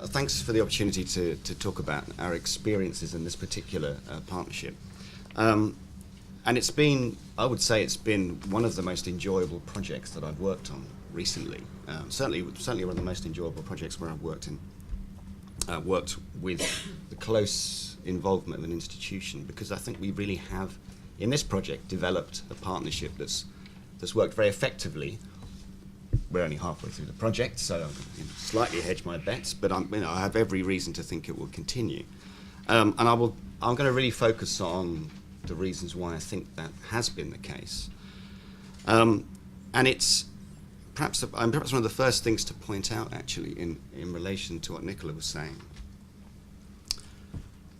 Thanks for the opportunity to talk about our experiences in this particular partnership. And it's been, I would say it's been one of the most enjoyable projects that I've worked on recently. Certainly one of the most enjoyable projects where I've worked with the close involvement of an institution, because I think we really have, in this project, developed a partnership that's worked very effectively. We're only halfway through the project, so I'm slightly hedge my bets, but I have every reason to think it will continue. And I'm going to really focus on the reasons why I think that has been the case. And it's perhaps one of the first things to point out, actually, in relation to what Nicola was saying.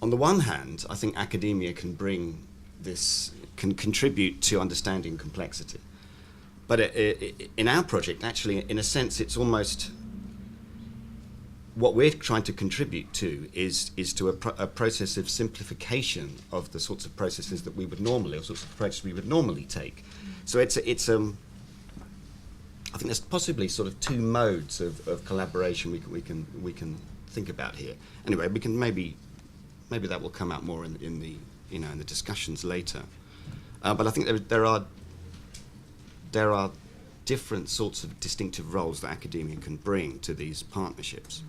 On the one hand, I think academia can contribute to understanding complexity. But in our project, actually, in a sense, it's almost what we're trying to contribute to is to a process of simplification of the sorts of processes that we would normally, or sorts of approaches we would normally take. So I think there's possibly sort of two modes of collaboration we can think about here. Anyway, we can maybe that will come out more in the discussions later. But I think there are different sorts of distinctive roles that academia can bring to these partnerships.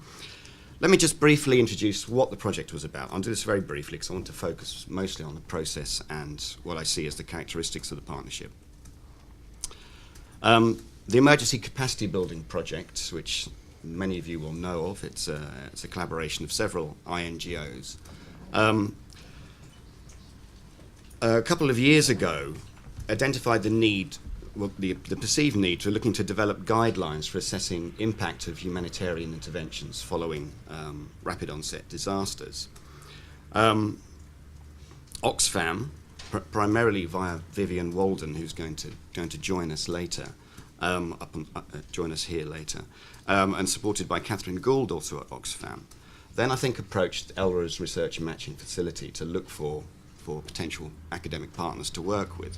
Let me just briefly introduce what the project was about. I'll do this very briefly because I want to focus mostly on the process and what I see as the characteristics of the partnership. The Emergency Capacity Building Project, which many of you will know of, it's a collaboration of several INGOs. A couple of years ago, identified the perceived need to looking to develop guidelines for assessing impact of humanitarian interventions following rapid onset disasters. Oxfam, primarily via Vivian Walden, who's going to join us later, join us here later, and supported by Catherine Gould, also at Oxfam, then I think approached ELRA's Research and Matching Facility to look for potential academic partners to work with.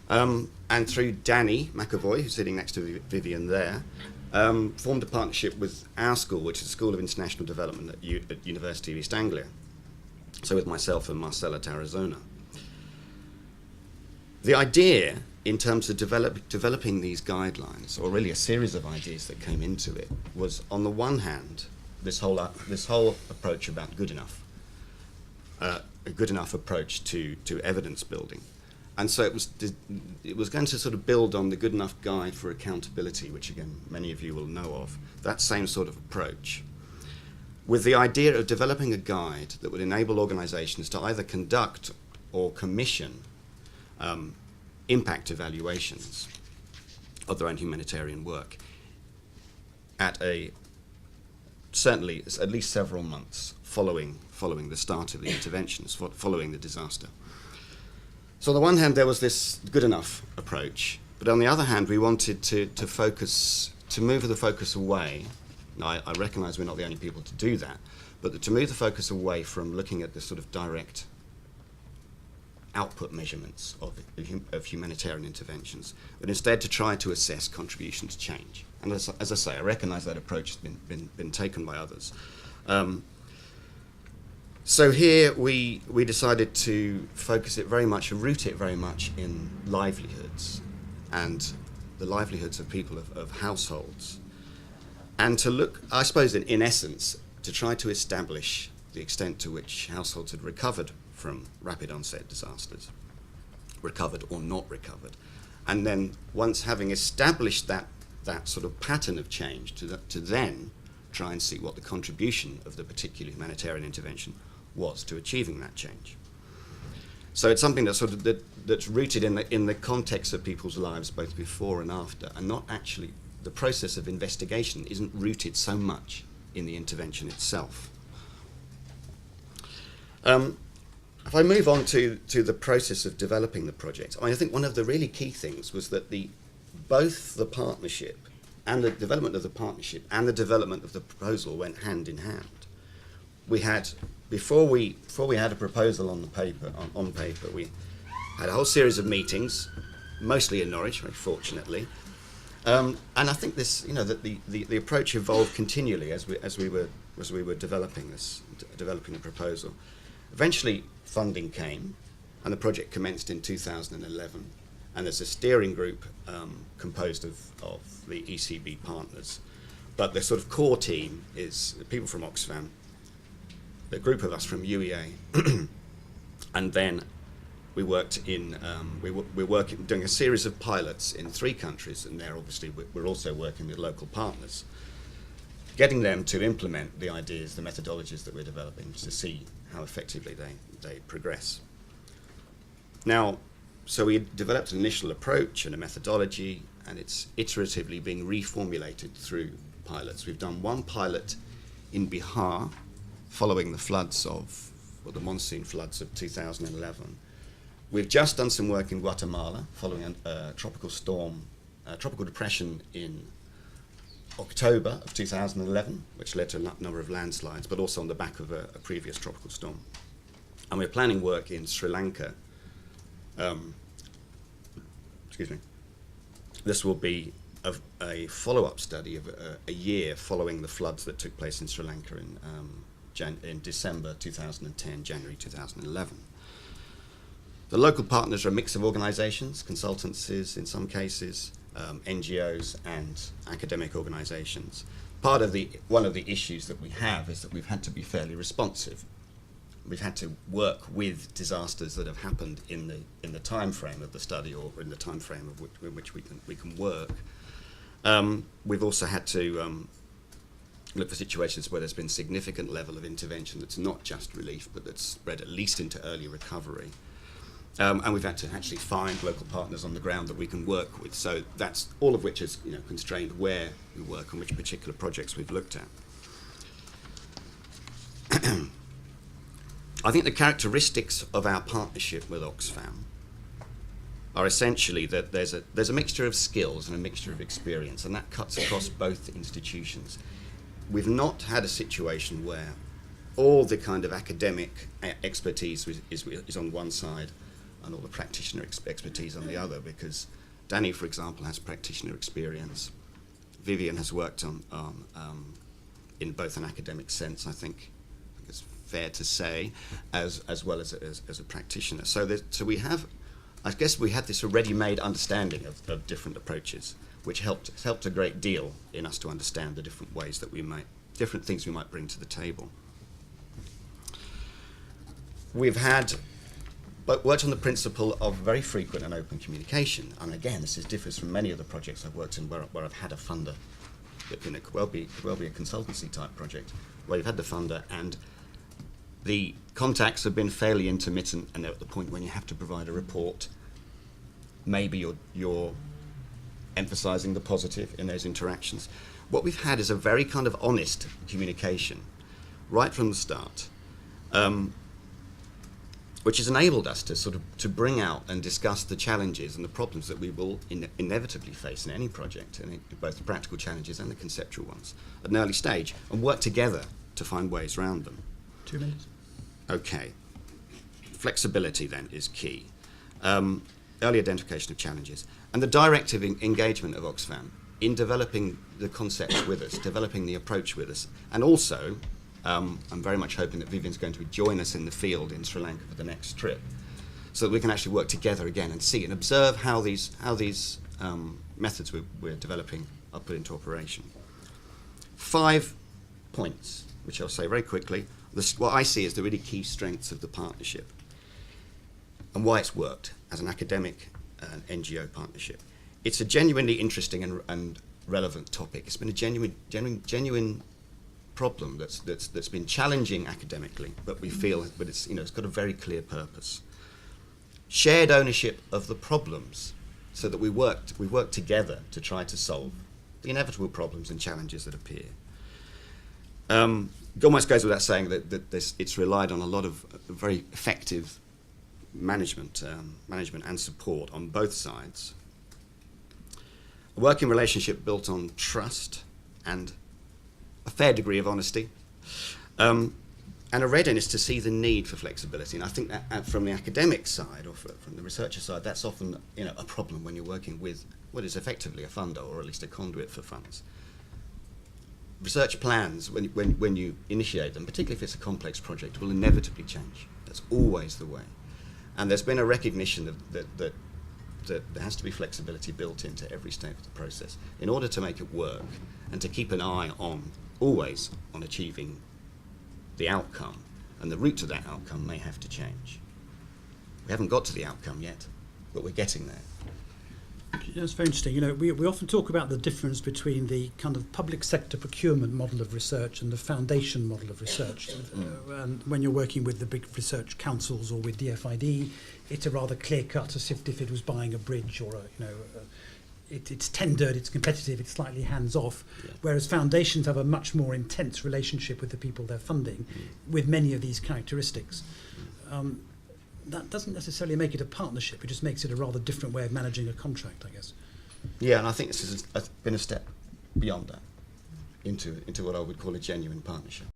And through Danny McAvoy, who's sitting next to Vivian there, formed a partnership with our school, which is the School of International Development at University of East Anglia. So with myself and Marcella at Arizona. The idea in terms of developing these guidelines, or really a series of ideas that came into it, was on the one hand, this whole approach about good enough, a good enough approach to evidence building. And so it was going to sort of build on the Good Enough Guide for Accountability, which again many of you will know of, that same sort of approach, with the idea of developing a guide that would enable organisations to either conduct or commission impact evaluations of their own humanitarian work at certainly at least several months following the start of the interventions, following the disaster. So on the one hand, there was this good enough approach, but on the other hand, we wanted to move the focus away. Now, I recognise we're not the only people to do that, but to move the focus away from looking at the sort of direct output measurements of humanitarian interventions, but instead to try to assess contribution to change. And as I say, I recognise that approach has been taken by others. So here we decided to focus it very much, root it very much in livelihoods and the livelihoods of people, of households, and to look, I suppose, in essence, to try to establish the extent to which households had recovered from rapid onset disasters, recovered or not recovered, and then once having established that sort of pattern of change, to then try and see what the contribution of the particular humanitarian intervention was to achieving that change. So it's something that's that's rooted in the context of people's lives both before and after, and not actually, the process of investigation isn't rooted so much in the intervention itself. If I move on to the process of developing the project, I think one of the really key things was that both the partnership and the development of the partnership and the development of the proposal went hand in hand. We had, before we had a proposal on paper, we had a whole series of meetings, mostly in Norwich, very fortunately. And I think this, that the approach evolved continually as we were as we were developing the proposal. Eventually, funding came, and the project commenced in 2011. And there's a steering group composed of the ECB partners. But the sort of core team is people from Oxfam, a group of us from UEA, and then we worked in, we're working, doing a series of pilots in 3 countries, and there obviously we're also working with local partners, getting them to implement the ideas, the methodologies that we're developing to see how effectively they progress. Now, so we developed an initial approach and a methodology, and it's iteratively being reformulated through pilots. We've done 1 pilot in Bihar following the floods the monsoon floods of 2011. We've just done some work in Guatemala following a tropical storm, tropical depression in October of 2011, which led to a number of landslides, but also on the back of a previous tropical storm. And we're planning work in Sri Lanka. This will be a follow-up study of a year following the floods that took place in Sri Lanka in December 2010, January 2011. The local partners are a mix of organisations, consultancies in some cases, NGOs and academic organisations. One of the issues that we have is that we've had to be fairly responsive. We've had to work with disasters that have happened in the time frame of the study, or in the time frame in which we can work. We've also had to look for situations where there's been significant level of intervention that's not just relief, but that's spread at least into early recovery. And we've had to actually find local partners on the ground that we can work with. So that's all of which is constrained where we work and which particular projects we've looked at. I think the characteristics of our partnership with Oxfam are essentially that there's a mixture of skills and a mixture of experience, and that cuts across both institutions. We've not had a situation where all the kind of academic expertise is on one side and all the practitioner expertise on the other, because Danny, for example, has practitioner experience. Vivian has worked on in both an academic sense, I think it's fair to say, as well as a practitioner. So we have, I guess we had this ready-made understanding of different approaches, which helped a great deal in us to understand the different ways that different things we might bring to the table. We've worked on the principle of very frequent and open communication, and again, this differs from many of the projects I've worked in where I've had a funder. It could well be a consultancy type project where you've had the funder and the contacts have been fairly intermittent, and they're at the point when you have to provide a report. Maybe you're emphasising the positive in those interactions. What we've had is a very kind of honest communication right from the start, which has enabled us to bring out and discuss the challenges and the problems that we will inevitably face in any project, both the practical challenges and the conceptual ones, at an early stage, and work together to find ways around them. 2 minutes. Okay. Flexibility then is key. Early identification of challenges, and the directive engagement of Oxfam in developing the concepts with us, developing the approach with us, and also I'm very much hoping that Vivian's going to join us in the field in Sri Lanka for the next trip, so that we can actually work together again and see and observe how these methods we're developing are put into operation. 5 points, which I'll say very quickly. What I see as the really key strengths of the partnership and why it's worked as an academic and NGO partnership. It's a genuinely interesting and relevant topic. It's been a genuine problem that's been challenging academically, but we feel it's got a very clear purpose. Shared ownership of the problems, so that we work together to try to solve the inevitable problems and challenges that appear. It almost goes without saying that it's relied on a lot of very effective management and support on both sides. A working relationship built on trust and a fair degree of honesty, and a readiness to see the need for flexibility. And I think that from the academic side or from the researcher side, that's often a problem when you're working with what is effectively a funder, or at least a conduit for funds. research plans, when you initiate them, particularly if it's a complex project, will inevitably change. That's always the way. And there's been a recognition that there has to be flexibility built into every step of the process in order to make it work and to keep an eye on, always on achieving the outcome. And the route to that outcome may have to change. We haven't got to the outcome yet, but we're getting there. That's very interesting. You know, we often talk about the difference between the kind of public sector procurement model of research and the foundation model of research. And when you're working with the big research councils or with DFID, it's a rather clear cut, as if it was buying a bridge or it's tendered, it's competitive, it's slightly hands off. Yeah. Whereas foundations have a much more intense relationship with the people they're funding, with many of these characteristics. That doesn't necessarily make it a partnership, it just makes it a rather different way of managing a contract, I guess. Yeah, and I think this has been a step beyond that into what I would call a genuine partnership.